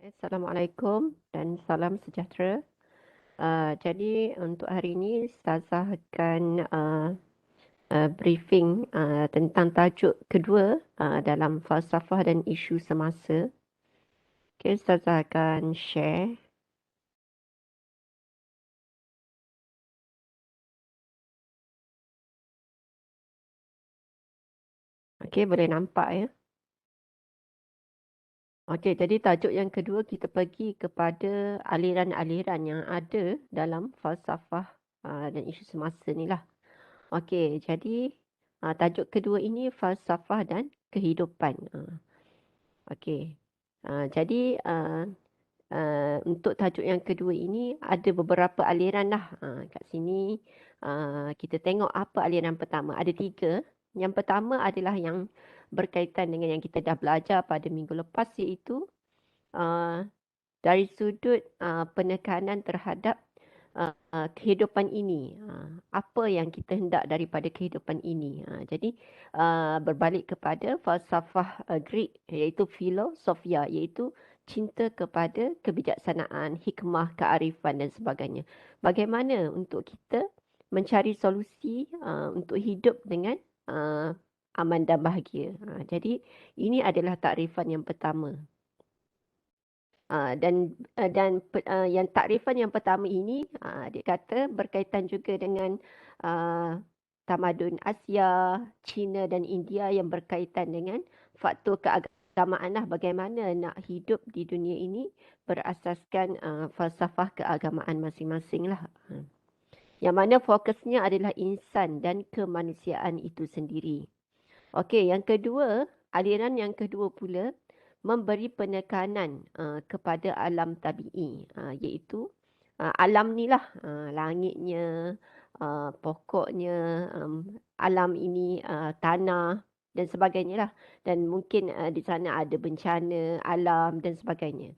Assalamualaikum dan salam sejahtera. Jadi untuk hari ini Ustazah akan briefing tentang tajuk kedua dalam falsafah dan isu semasa. Okay, Ustazah akan share. Okay, boleh nampak ya. Okey, jadi tajuk yang kedua kita pergi kepada aliran-aliran yang ada dalam falsafah dan isu semasa ni lah. Okey, jadi tajuk kedua ini falsafah dan kehidupan. Okey. Jadi untuk tajuk yang kedua ini ada beberapa aliran lah. Kat sini kita tengok apa aliran pertama. Ada tiga. Yang pertama adalah yang berkaitan dengan yang kita dah belajar pada minggu lepas, iaitu uh, dari sudut penekanan terhadap kehidupan ini. Apa yang kita hendak daripada kehidupan ini. Jadi berbalik kepada falsafah Greek, iaitu filosofia, iaitu cinta kepada kebijaksanaan, hikmah, kearifan dan sebagainya. Bagaimana untuk kita mencari solusi untuk hidup dengan uh, aman dan bahagia. Jadi ini adalah takrifan yang pertama. Yang takrifan yang pertama ini dia kata berkaitan juga dengan tamadun Asia, China dan India yang berkaitan dengan faktor keagamaan lah, bagaimana nak hidup di dunia ini berasaskan falsafah keagamaan masing-masing lah. Yang mana fokusnya adalah insan dan kemanusiaan itu sendiri. Okey, yang kedua, aliran yang kedua pula memberi penekanan kepada alam tabi'i, iaitu alam ni lah, langitnya, pokoknya, alam ini, tanah dan sebagainya lah. Dan mungkin di sana ada bencana alam dan sebagainya.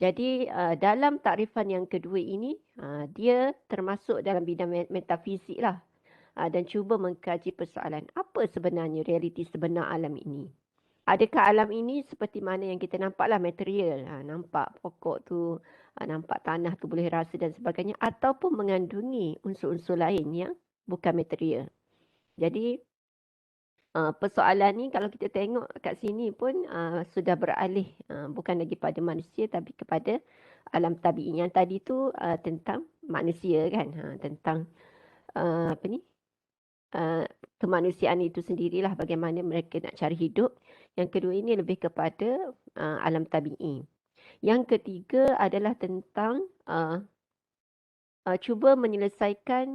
Jadi dalam takrifan yang kedua ini, dia termasuk dalam bidang metafizik lah. Dan cuba mengkaji persoalan apa sebenarnya realiti sebenar alam ini. Adakah alam ini seperti mana yang kita nampaklah material, nampak pokok tu, nampak tanah tu boleh rasa dan sebagainya, ataupun mengandungi unsur-unsur lain yang bukan material. Jadi persoalan ni kalau kita tengok kat sini pun sudah beralih bukan lagi pada manusia tapi kepada alam tabi'i. Yang tadi tu tentang manusia kan, tentang apa ni, kemanusiaan itu sendirilah, bagaimana mereka nak cari hidup. Yang kedua ini lebih kepada alam tabi'i. Yang ketiga adalah tentang cuba menyelesaikan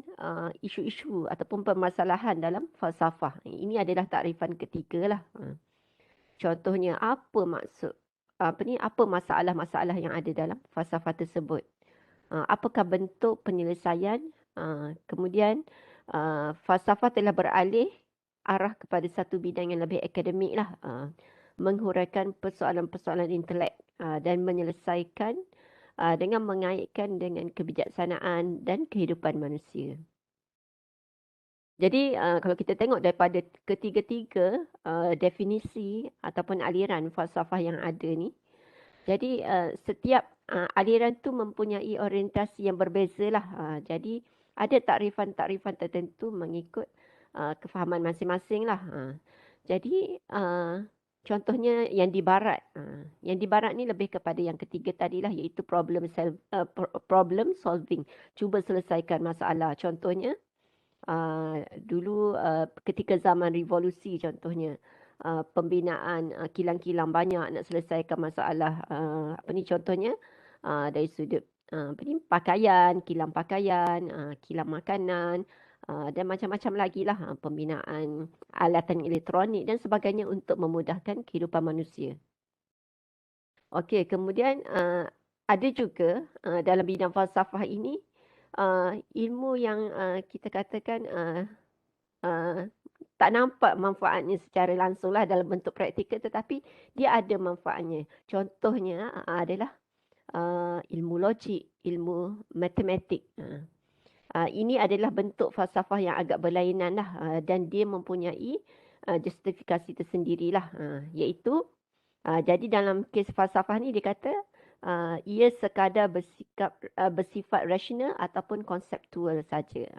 isu-isu ataupun permasalahan dalam falsafah. Ini adalah takrifan ketiga lah. Contohnya apa maksud apa masalah-masalah yang ada dalam falsafah tersebut. Apakah bentuk penyelesaian? Kemudian falsafah telah beralih arah kepada satu bidang yang lebih akademik lah, menghuraikan persoalan-persoalan intelek dan menyelesaikan dengan mengaitkan dengan kebijaksanaan dan kehidupan manusia. Jadi kalau kita tengok daripada ketiga-tiga definisi ataupun aliran falsafah yang ada ni, jadi setiap aliran tu mempunyai orientasi yang berbeza lah. Jadi ada takrifan-takrifan tertentu mengikut kefahaman masing-masing lah. Jadi contohnya yang di barat. Yang di barat ni lebih kepada yang ketiga tadilah, iaitu problem solving. Cuba selesaikan masalah. Contohnya dulu ketika zaman revolusi, contohnya pembinaan kilang-kilang banyak nak selesaikan masalah apa ni, contohnya dari sudut apa ni, pakaian, kilang pakaian, kilang makanan dan macam-macam lagi lah, pembinaan alatan elektronik dan sebagainya untuk memudahkan kehidupan manusia. Okey, kemudian ada juga dalam bidang falsafah ini ilmu yang kita katakan tak nampak manfaatnya secara langsung lah dalam bentuk praktikal, tetapi dia ada manfaatnya. Contohnya adalah ilmu logik, ilmu matematik. Ini adalah bentuk falsafah yang agak berlainan lah, dan dia mempunyai justifikasi tersendirilah, iaitu jadi dalam kes falsafah ni dia kata ia sekadar bersifat rasional ataupun konseptual saja.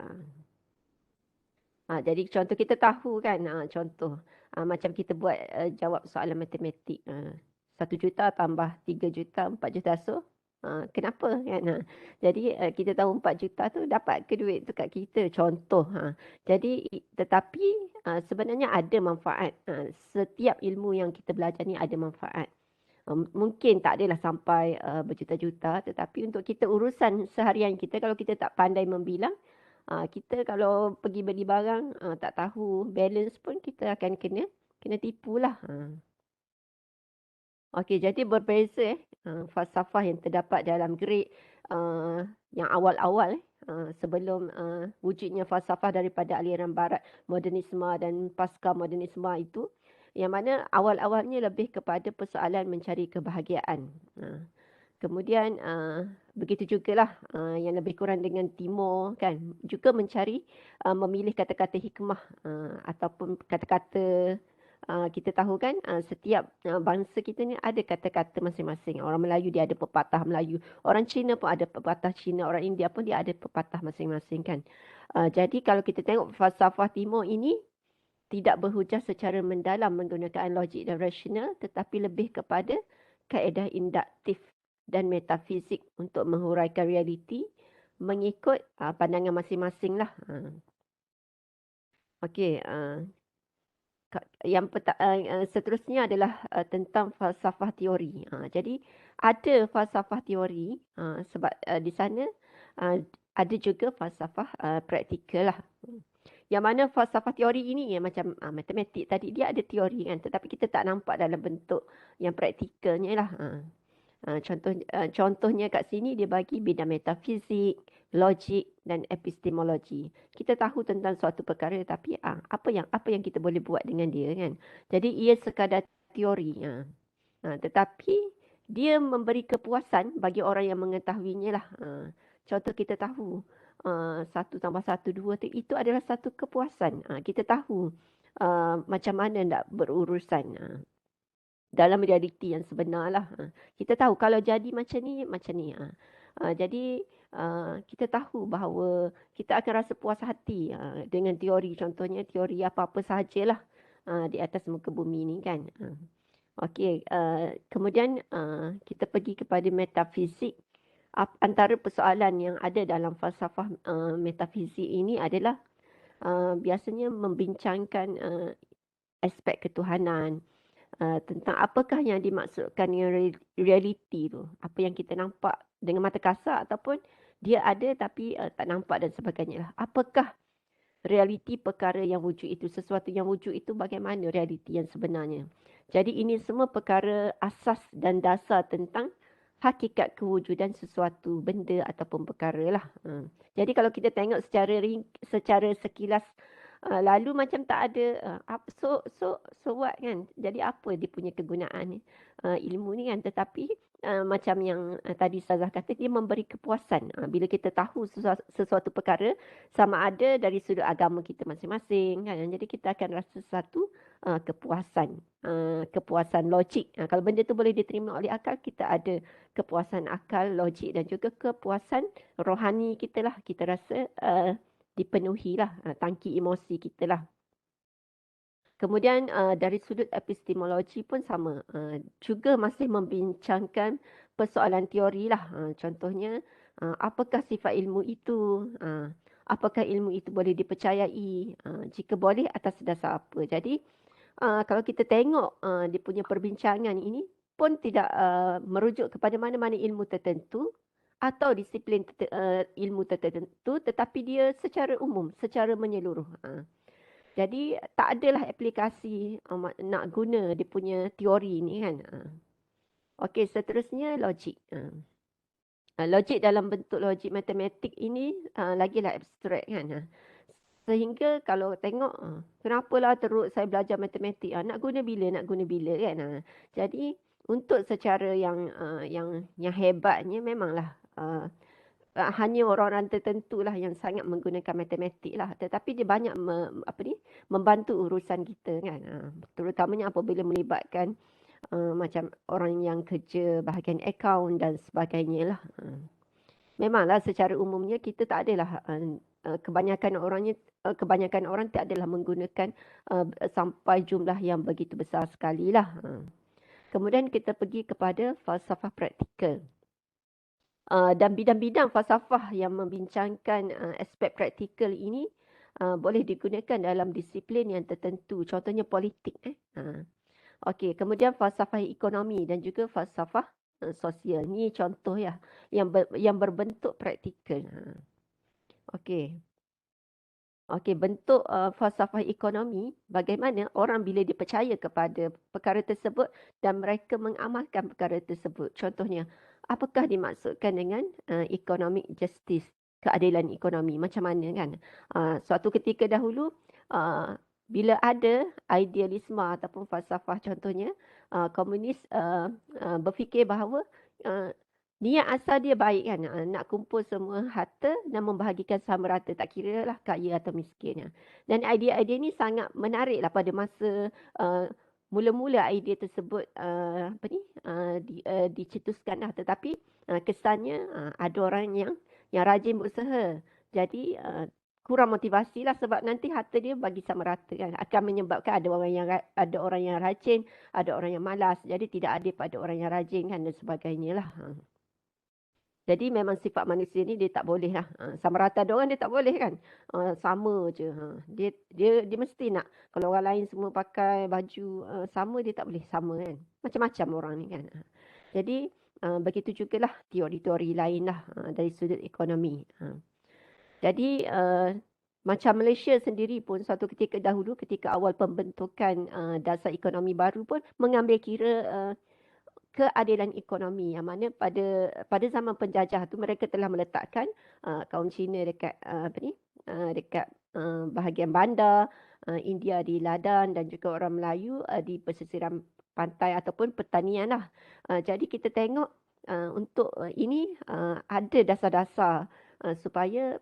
Jadi contoh kita tahu kan, contoh macam kita buat jawab soalan matematik. 1 juta tambah 3 juta, 4 juta. So, kenapa kan? Jadi kita tahu 4 juta tu dapat ke duit tu kat kita. Contoh. Jadi tetapi sebenarnya ada manfaat. Setiap ilmu yang kita belajar ni ada manfaat. Mungkin tak adalah sampai berjuta-juta, tetapi untuk kita urusan seharian kita, kalau kita tak pandai membilang, kita kalau pergi beli barang tak tahu balance pun kita akan kena tipulah. Okey, jadi berbeza falsafah yang terdapat dalam grade yang awal-awal sebelum wujudnya falsafah daripada aliran barat, modernisme dan pasca modernisme itu, yang mana awal-awalnya lebih kepada persoalan mencari kebahagiaan. Kemudian begitu jugalah yang lebih kurang dengan Timur kan, juga mencari memilih kata-kata hikmah ataupun kata-kata, kita tahu kan setiap bangsa kita ni ada kata-kata masing-masing. Orang Melayu dia ada pepatah Melayu, orang Cina pun ada pepatah Cina, orang India pun dia ada pepatah masing-masing kan. Jadi kalau kita tengok falsafah Timur ini tidak berhujah secara mendalam menggunakan logik dan rasional, tetapi lebih kepada kaedah induktif dan metafizik untuk menghuraikan realiti mengikut pandangan masing-masing lah. Okey, yang seterusnya adalah tentang falsafah teori. Jadi ada falsafah teori sebab di sana ada juga falsafah praktikal lah. Yang mana falsafah teori ini ya macam matematik tadi, dia ada teori kan, tetapi kita tak nampak dalam bentuk yang praktikalnya lah. Contohnya kat sini dia bagi bidang metafizik, logik dan epistemologi. Kita tahu tentang suatu perkara, tapi apa yang kita boleh buat dengan dia kan. Jadi ia sekadar teori. Tetapi dia memberi kepuasan bagi orang yang mengetahuinya lah. Contoh kita tahu 1+1=2 itu adalah satu kepuasan. Kita tahu macam mana nak berurusan dalam realiti yang sebenar lah. Kita tahu kalau jadi macam ni, macam ni. Jadi kita tahu bahawa kita akan rasa puas hati dengan teori. Contohnya teori apa-apa sahajalah di atas muka bumi ni kan. Okey, kemudian kita pergi kepada metafizik. Antara persoalan yang ada dalam falsafah metafizik ini adalah biasanya membincangkan aspek ketuhanan, tentang apakah yang dimaksudkan dengan realiti tu. Apa yang kita nampak dengan mata kasar ataupun dia ada tapi tak nampak dan sebagainya lah. Apakah realiti perkara yang wujud itu, sesuatu yang wujud itu, bagaimana realiti yang sebenarnya. Jadi ini semua perkara asas dan dasar tentang hakikat kewujudan sesuatu benda ataupun perkara lah. Jadi kalau kita tengok secara sekilas, lalu macam tak ada so what kan. Jadi apa dia punya kegunaan ilmu ni kan. Tetapi macam yang tadi Ustazah kata, dia memberi kepuasan bila kita tahu sesuatu perkara, sama ada dari sudut agama kita masing-masing kan. Jadi kita akan rasa satu kepuasan logik. Kalau benda tu boleh diterima oleh akal, kita ada kepuasan akal, logik dan juga kepuasan rohani kita lah. Kita rasa dipenuhi lah tangki emosi kita lah. Kemudian dari sudut epistemologi pun sama. Juga masih membincangkan persoalan teori lah. Contohnya, apakah sifat ilmu itu? Apakah ilmu itu boleh dipercayai? Jika boleh, atas dasar apa? Jadi, kalau kita tengok dia punya perbincangan ini pun tidak merujuk kepada mana-mana ilmu tertentu atau disiplin ilmu tertentu, tetapi dia secara umum, secara menyeluruh. Jadi tak adalah aplikasi nak guna dia punya teori ni kan. Okey, seterusnya logik. Logik dalam bentuk logik matematik ini lagilah abstrak kan. Sehingga kalau tengok, kenapalah teruk saya belajar matematik? Nak guna bila kan. Jadi untuk secara yang hebatnya memanglah hanya orang-orang tertentu lah yang sangat menggunakan matematik lah. Tetapi dia banyak membantu urusan kita kan. Terutamanya apabila melibatkan macam orang yang kerja bahagian akaun dan sebagainya lah. Memanglah secara umumnya kita tak adalah kebanyakan orang tak adalah menggunakan sampai jumlah yang begitu besar sekali lah. Kemudian kita pergi kepada falsafah praktikal. Dan bidang-bidang falsafah yang membincangkan aspek praktikal ini boleh digunakan dalam disiplin yang tertentu. Contohnya politik. Okey, kemudian falsafah ekonomi dan juga falsafah sosial. Ni contoh ya yang berbentuk praktikal. Okey. Okey, bentuk falsafah ekonomi, bagaimana orang bila dipercaya kepada perkara tersebut dan mereka mengamalkan perkara tersebut. Contohnya, apakah dimaksudkan dengan economic justice, keadilan ekonomi? Macam mana kan? Suatu ketika dahulu, bila ada idealisme ataupun falsafah contohnya, komunis berfikir bahawa niat asal dia baik kan, nak kumpul semua harta dan membahagikan sama rata, tak kira lah kaya atau miskin. Dan idea-idea ni sangat menarik lah pada masa mula-mula idea tersebut dicetuskan lah. Tetapi kesannya ada orang yang rajin berusaha. Jadi kurang motivasi lah sebab nanti harta dia bagi sama rata kan. Akan menyebabkan ada orang yang rajin, ada orang yang malas. Jadi tidak adil pada orang yang rajin kan dan sebagainya lah. Jadi memang sifat manusia ni dia tak boleh lah. Sama rata ada orang dia tak boleh kan. Sama je. Dia mesti nak. Kalau orang lain semua pakai baju sama, dia tak boleh sama kan. Macam-macam orang ni kan. Jadi begitu jugalah teori-teori lain lah dari sudut ekonomi. Jadi macam Malaysia sendiri pun suatu ketika dahulu ketika awal pembentukan dasar ekonomi baru pun mengambil kira keadilan ekonomi yang mana pada zaman penjajah tu mereka telah meletakkan kaum Cina dekat dekat bahagian bandar, India di ladang dan juga orang Melayu di pesisiran pantai ataupun pertanian lah. Jadi kita tengok untuk ini ada dasar-dasar supaya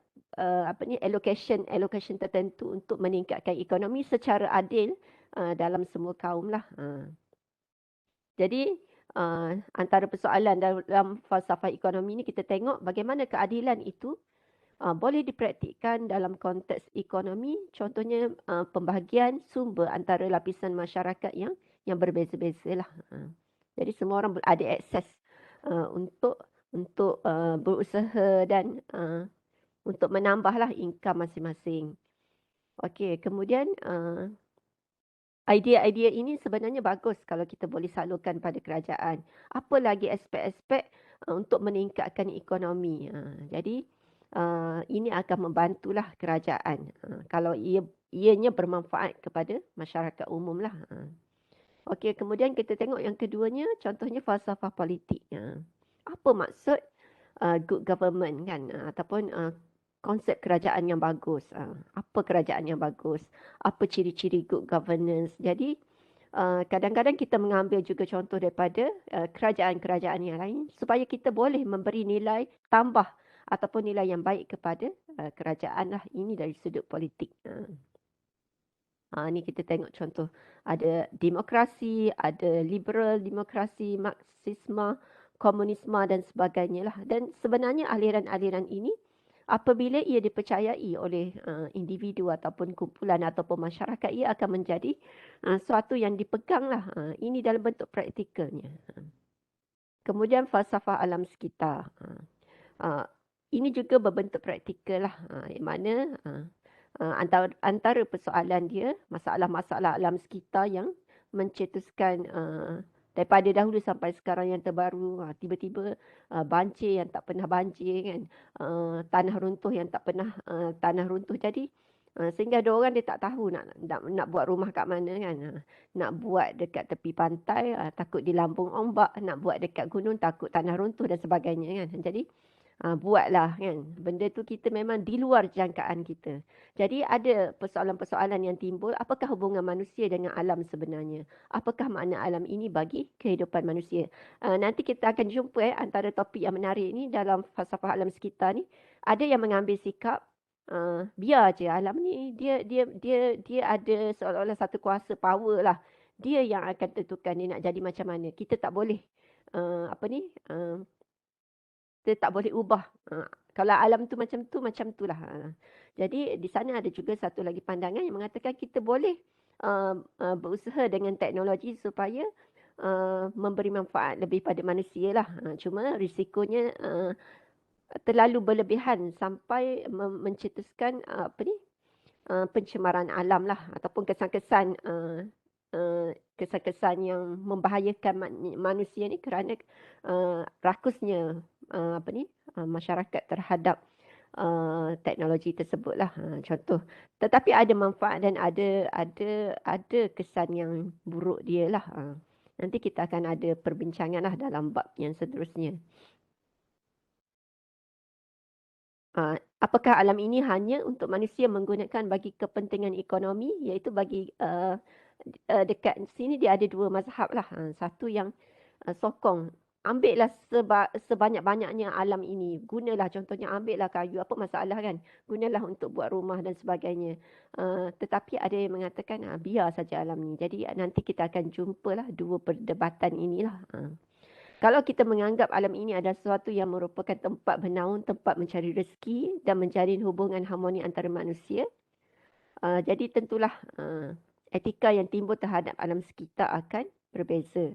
allocation tertentu untuk meningkatkan ekonomi secara adil dalam semua kaum lah. Jadi antara persoalan dalam falsafah ekonomi ni kita tengok bagaimana keadilan itu boleh dipraktikkan dalam konteks ekonomi, contohnya pembahagian sumber antara lapisan masyarakat yang berbeza-beza lah. Jadi semua orang ada akses untuk berusaha dan untuk menambahlah income masing-masing. Okey, kemudian idea-idea ini sebenarnya bagus kalau kita boleh salurkan pada kerajaan. Apa lagi aspek-aspek untuk meningkatkan ekonomi. Jadi ini akan membantulah kerajaan kalau ianya bermanfaat kepada masyarakat umum lah. Okey, kemudian kita tengok yang keduanya, contohnya falsafah politik. Apa maksud good government kan? Ataupun konsep kerajaan yang bagus. Apa kerajaan yang bagus? Apa ciri-ciri good governance? Jadi kadang-kadang kita mengambil juga contoh daripada kerajaan-kerajaan yang lain supaya kita boleh memberi nilai tambah ataupun nilai yang baik kepada kerajaan lah. Ini dari sudut politik. Ni kita tengok contoh. Ada demokrasi, ada liberal demokrasi, marxisme, komunisme dan sebagainya lah. Dan sebenarnya aliran-aliran ini apabila ia dipercayai oleh individu ataupun kumpulan ataupun masyarakat, ia akan menjadi suatu yang dipeganglah. Ini dalam bentuk praktikalnya. Kemudian falsafah alam sekitar. Ini juga berbentuk praktikal lah. Yang mana antara persoalan dia, masalah-masalah alam sekitar yang mencetuskan daripada dahulu sampai sekarang yang terbaru, tiba-tiba banjir yang tak pernah banjir kan, tanah runtuh yang tak pernah tanah runtuh. Jadi sehingga ada orang dia tak tahu nak buat rumah kat mana kan. Nak buat dekat tepi pantai takut dilambung ombak, nak buat dekat gunung takut tanah runtuh dan sebagainya kan. Jadi buatlah kan. Benda tu kita memang di luar jangkaan kita. Jadi ada persoalan-persoalan yang timbul. Apakah hubungan manusia dengan alam sebenarnya? Apakah makna alam ini bagi kehidupan manusia? Nanti kita akan jumpa antara topik yang menarik ni dalam falsafah alam sekitar ni. Ada yang mengambil sikap biar je alam ni dia ada seolah-olah satu kuasa power lah. Dia yang akan tentukan dia nak jadi macam mana. Kita tak boleh kita tak boleh ubah. Kalau alam tu, macam tu lah. Jadi di sana ada juga satu lagi pandangan yang mengatakan kita boleh berusaha dengan teknologi supaya memberi manfaat lebih pada manusia lah. Cuma risikonya terlalu berlebihan sampai mencetuskan pencemaran alam lah ataupun kesan-kesan yang membahayakan manusia ni kerana rakusnya masyarakat terhadap teknologi tersebut lah. Contoh. Tetapi ada manfaat dan ada kesan yang buruk dia lah. Nanti kita akan ada perbincangan lah dalam bab yang seterusnya. Apakah alam ini hanya untuk manusia menggunakan bagi kepentingan ekonomi, iaitu bagi dekat sini dia ada dua mazhab lah. Satu yang sokong, ambillah sebanyak-banyaknya alam ini, gunalah, contohnya ambillah kayu, apa masalah kan, gunalah untuk buat rumah dan sebagainya. Tetapi ada yang mengatakan biar saja alam ini. Jadi nanti kita akan jumpalah dua perdebatan inilah. Kalau kita menganggap alam ini adalah sesuatu yang merupakan tempat bernaung, tempat mencari rezeki dan menjalin hubungan harmoni antara manusia, jadi tentulah etika yang timbul terhadap alam sekitar akan berbeza.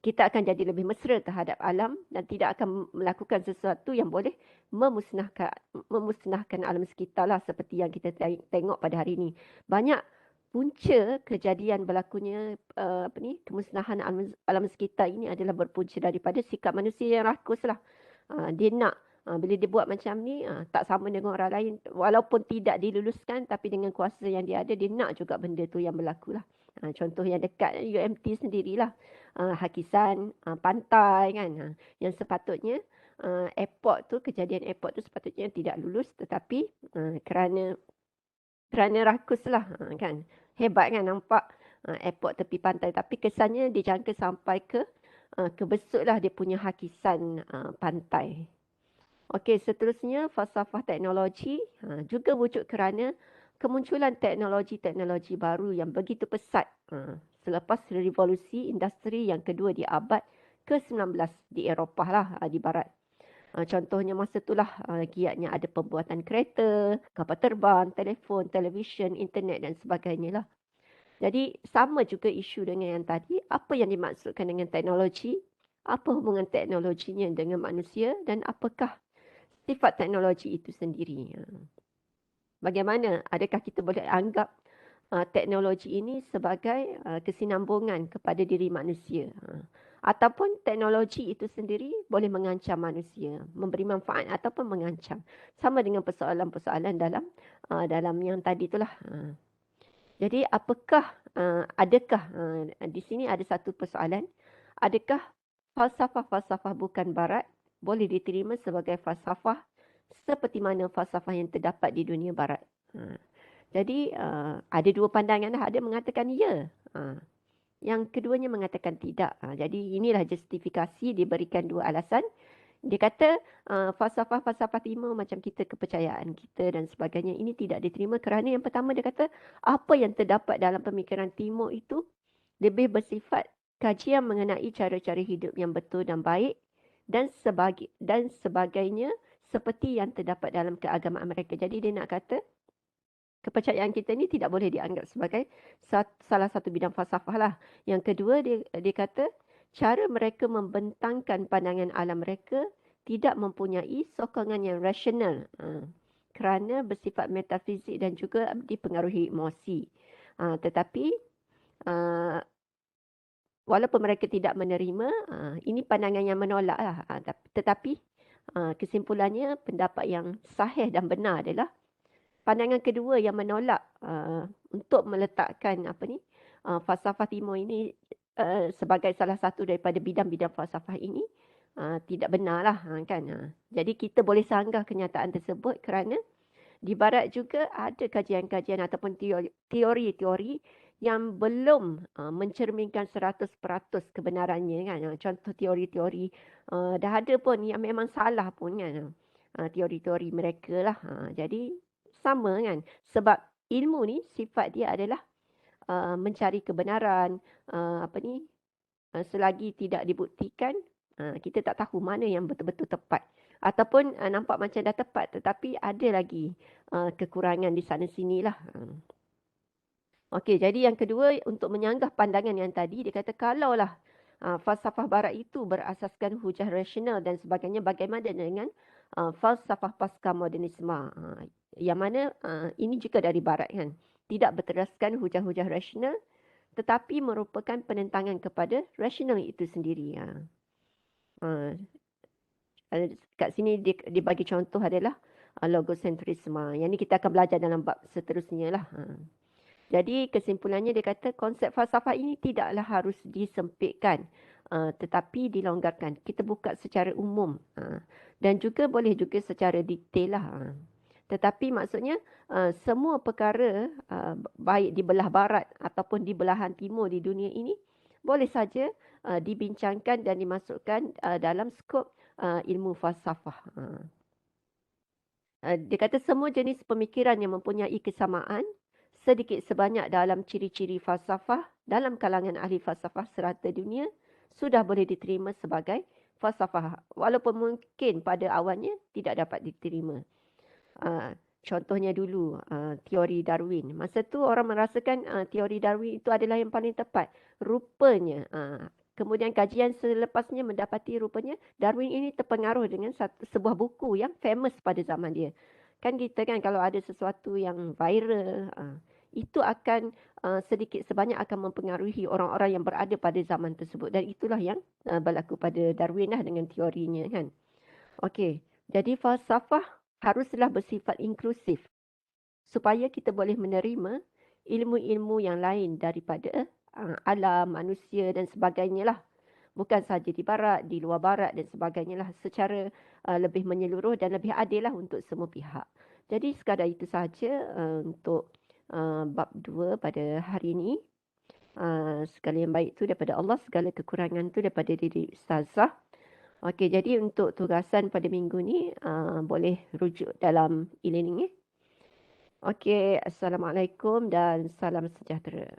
Kita akan jadi lebih mesra terhadap alam dan tidak akan melakukan sesuatu yang boleh memusnahkan alam sekitar lah, seperti yang kita tengok pada hari ini. Banyak punca kejadian berlakunya kemusnahan alam sekitar ini adalah berpunca daripada sikap manusia yang rakus lah. Dia nak bila dia buat macam ni tak sama dengan orang lain, walaupun tidak diluluskan, tapi dengan kuasa yang dia ada, dia nak juga benda tu yang berlaku lah. Contoh yang dekat UMT sendirilah, hakisan pantai kan, yang sepatutnya airport tu, kejadian airport tu sepatutnya tidak lulus, tetapi kerana rakus lah kan. Hebat kan nampak airport tepi pantai, tapi kesannya dijangka sampai ke besut lah dia punya hakisan pantai. Okey, seterusnya falsafah teknologi juga wujud kerana kemunculan teknologi-teknologi baru yang begitu pesat selepas revolusi industri yang kedua di abad ke-19 di Eropah lah, di barat. Contohnya masa itulah giatnya ada pembuatan kereta, kapal terbang, telefon, televisyen, internet dan sebagainya lah. Jadi sama juga isu dengan yang tadi, apa yang dimaksudkan dengan teknologi, apa hubungan teknologinya dengan manusia dan apakah sifat teknologi itu sendiri. Bagaimana? Adakah kita boleh anggap teknologi ini sebagai kesinambungan kepada diri manusia? Ataupun teknologi itu sendiri boleh mengancam manusia, memberi manfaat ataupun mengancam. Sama dengan persoalan-persoalan dalam yang tadi itulah. Jadi adakah di sini ada satu persoalan, adakah falsafah-falsafah bukan barat boleh diterima sebagai falsafah seperti mana falsafah yang terdapat di dunia barat? Jadi ada dua pandangan lah. Ada mengatakan ya, yang keduanya mengatakan tidak. Jadi inilah justifikasi, diberikan dua alasan. Dia kata falsafah-falsafah timur macam kita, kepercayaan kita dan sebagainya, ini tidak diterima kerana yang pertama dia kata apa yang terdapat dalam pemikiran timur itu lebih bersifat kajian mengenai cara-cara hidup yang betul dan baik dan sebagainya seperti yang terdapat dalam keagamaan mereka. Jadi dia nak kata kepercayaan kita ni tidak boleh dianggap sebagai salah satu bidang falsafah lah. Yang kedua dia kata cara mereka membentangkan pandangan alam mereka tidak mempunyai sokongan yang rasional kerana bersifat metafizik dan juga dipengaruhi emosi. Tetapi walaupun mereka tidak menerima, ini pandangan yang menolak lah. Tetapi kesimpulannya pendapat yang sahih dan benar adalah pandangan kedua yang menolak untuk meletakkan falsafah timur ini sebagai salah satu daripada bidang-bidang falsafah ini tidak benarlah kan. Jadi kita boleh sanggah kenyataan tersebut kerana di barat juga ada kajian-kajian ataupun teori-teori yang belum mencerminkan 100% kebenarannya kan. Contoh teori-teori dah ada pun yang memang salah pun kan. Teori-teori mereka lah. Jadi sama kan. Sebab ilmu ni sifat dia adalah mencari kebenaran, selagi tidak dibuktikan, kita tak tahu mana yang betul-betul tepat. Ataupun nampak macam dah tepat tetapi ada lagi kekurangan di sana sinilah. Okey, jadi yang kedua untuk menyanggah pandangan yang tadi, dia kata kalaulah falsafah barat itu berasaskan hujah rasional dan sebagainya, bagaimana dengan falsafah pasca modernisme? Yang mana ini juga dari barat kan. Tidak berteraskan hujah-hujah rasional tetapi merupakan penentangan kepada rasional itu sendiri. Uh, Kat sini dibagi contoh adalah logocentrisme. Yang ini kita akan belajar dalam bab seterusnya lah. Jadi kesimpulannya dia kata konsep falsafah ini tidaklah harus disempitkan tetapi dilonggarkan. Kita buka secara umum dan juga boleh juga secara detail lah. Tetapi maksudnya semua perkara baik di belah barat ataupun di belahan timur di dunia ini boleh saja dibincangkan dan dimasukkan dalam skop ilmu falsafah. Dia kata semua jenis pemikiran yang mempunyai kesamaan sedikit sebanyak dalam ciri-ciri falsafah dalam kalangan ahli falsafah serata dunia sudah boleh diterima sebagai falsafah walaupun mungkin pada awalnya tidak dapat diterima. Contohnya dulu teori Darwin. Masa tu orang merasakan teori Darwin itu adalah yang paling tepat. Rupanya kemudian kajian selepasnya mendapati rupanya Darwin ini terpengaruh dengan sebuah buku yang famous pada zaman dia. Kan kita kan kalau ada sesuatu yang viral, itu akan sedikit sebanyak akan mempengaruhi orang-orang yang berada pada zaman tersebut. Dan itulah yang berlaku pada Darwin lah dengan teorinya kan. Okey, jadi falsafah haruslah bersifat inklusif supaya kita boleh menerima ilmu-ilmu yang lain daripada alam, manusia dan sebagainya lah. Bukan sahaja di barat, di luar barat dan sebagainya lah. Secara lebih menyeluruh dan lebih adil lah untuk semua pihak. Jadi sekadar itu sahaja untuk bab 2 pada hari ini. Segala yang baik itu daripada Allah, segala kekurangan itu daripada diri Ustazah. Okey, jadi untuk tugasan pada minggu ni boleh rujuk dalam e-learning. Okey, Assalamualaikum dan salam sejahtera.